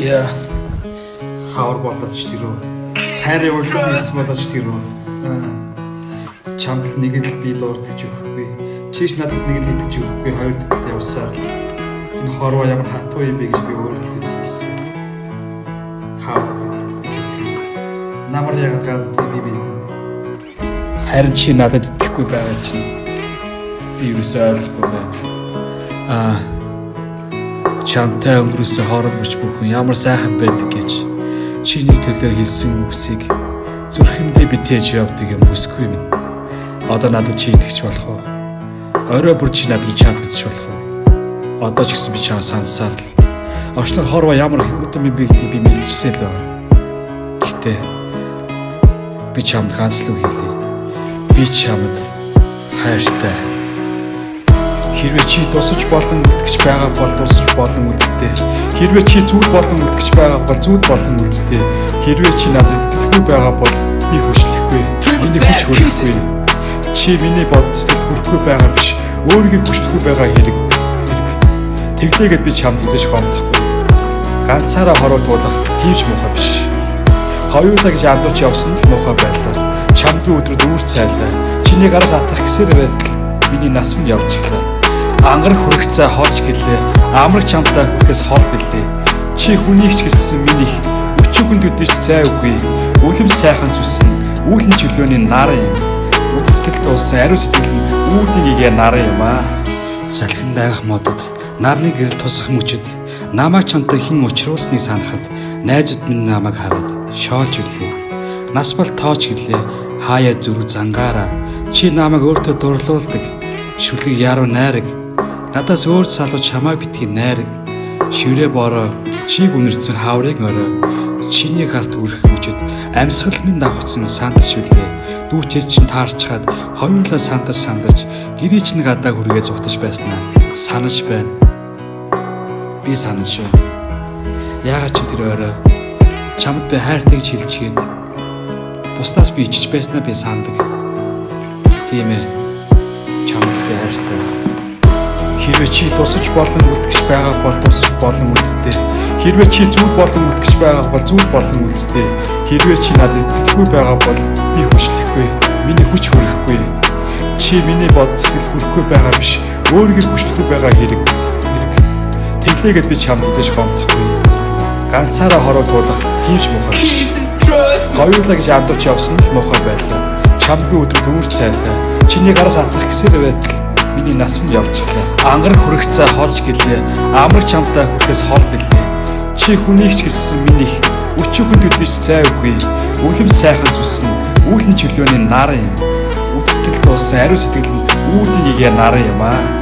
Яа. Хавар болоод ч тэрөө. Хайр явуулсан эс болоод ч тэрөө. Чамд нэг л би дуурдаж өгөхгүй. Чиш надад нэг л идэж өгөхгүй. Хоёр талд явсаар л. Энэ хорвоо ямар хатуу юм бэ гэж би өөртөө зэвсэн. Хавар зэвсэн. Намар ягаад гадтай би. Харин чи надад итгэхгүй байгаа чинь би юусаа ойлгохгүй байна. Чамтай өнгөрөөсөн хооронд мөч бүхэн ямар сайхан байдаг гэж чиний төлөө хэлсэн үгсийг зүрхэндээ битээж явдаг юм бүсгүй минь. Одоо надад чи итгэж болох уу? Орой бүр чи надад чадчих болох уу? Одоо ч гэсэн би чамд сансаар л очлон хорвоо ямар хэвтэн юм бэ гэдгийг би мэдэрсэй л байгаа. Гэхдээ би чамд ганц л үг хэлье. Би чамд хайртай. Хэрвээ чи тусаж болон үлдгэж байгаа бол тусаж болон үлддээ. Хэрвээ чи зүйл болон үлдгэж байгаа бол зүйл болон үлддээ. Хэрвээ чи надад итгэхгүй байгаа бол би хүчлэхгүй. Миний хүч хүрэхгүй. Чи миний бодцолд хүрэхгүй байгаа биш. Өөрийгөө хүчлэхгүй байгаа хэрэг. Тэглээгээд би чамд үзэж гомдохгүй. Ганцаараа хороо туулах тийм ч муухай биш. Хоёулаа гэж андууч явсан л муухай байлаа. Чамд би өдрөд үүр цайлаа. Чиний гараас атах гэсээр байтал миний нас минь явж члаа. Ангар хүрэгцээ хоолж гэлээ. Амраг чамтай хүрэхээс хол билээ. Чи хүнийг ч гэсэн минийх өчүүхэн төдийч зай үгүй. Үлэм сайхан зүсэн. Үүлэн чөлөөний нар юм. Үдстэл дуусан ариун сэтгэл нь үүдигээ нар юм аа. Салхин дайгах модод нарны гэрэл тусах мөчөд намайг чамтай хэн учруулсныг санахад найзууд минь намайг хараад шоолж үлээ. Нас бол тооч гэлээ. Хаяа зүрх зангаараа чи намайг өөртөө дурлуулдаг. Шүлэг яруу найраг надаас өөр салууч хамаа битгий найраг шиврээ бороо чиг үнэрсэн хаврын орой чиний харт үрэх мөчөд амьсгал минь давхцсан сандаш шүлээ. Дүүчээ чинь таарчхаад хоёулаа сандарч гэрээ чинь гадаа хүргээ зугтаж байснаа санаж байна. Би санаж байна. Яагаад ч тэр орой чамд би хайртай гэж хэлчихээд бусдаас би ичж байснаа би сандаг. Тийм ээ. Чамд би хайртай. Хэрвээ чи тусаж болон үлдгэж байгаа бол тусаж болон үлддээ. Хэрвээ чи зүйл болон үлдгэж байгаа бол зүйл болон үлддээ. Хэрвээ чи надад итгэхгүй байгаа бол би хүчлэхгүй. Миний хүч хүрэхгүй. Чи миний бодцолд хүрэхгүй байгаа биш. Өөрийгөө хүчлэхгүй байгаа хэрэг. Тэглээгээд би чамд үзэж гомдохгүй. Ганцаараа хороо туулах тийм ч муухай биш. Хоёулаа гэж андууч явсан л муухай байлаа. Чамгүй өдрөд үүр цайлаа. Чиний гараас атах гэсээр байтал миний нас минь явж члаа. Ангар хүрэгцээ хоолж гэлээ. Амраг чамтай хүрэхээс хол билээ. Чи хүнийг ч гэсэн минийх өчүүхэн төдийч зай үгүй. Үлэм сайхан зүсэн. Үүлэн чөлөөний нар юм. Үдстэл дуусан ариун сэтгэл нь үүдигээ нар юм аа.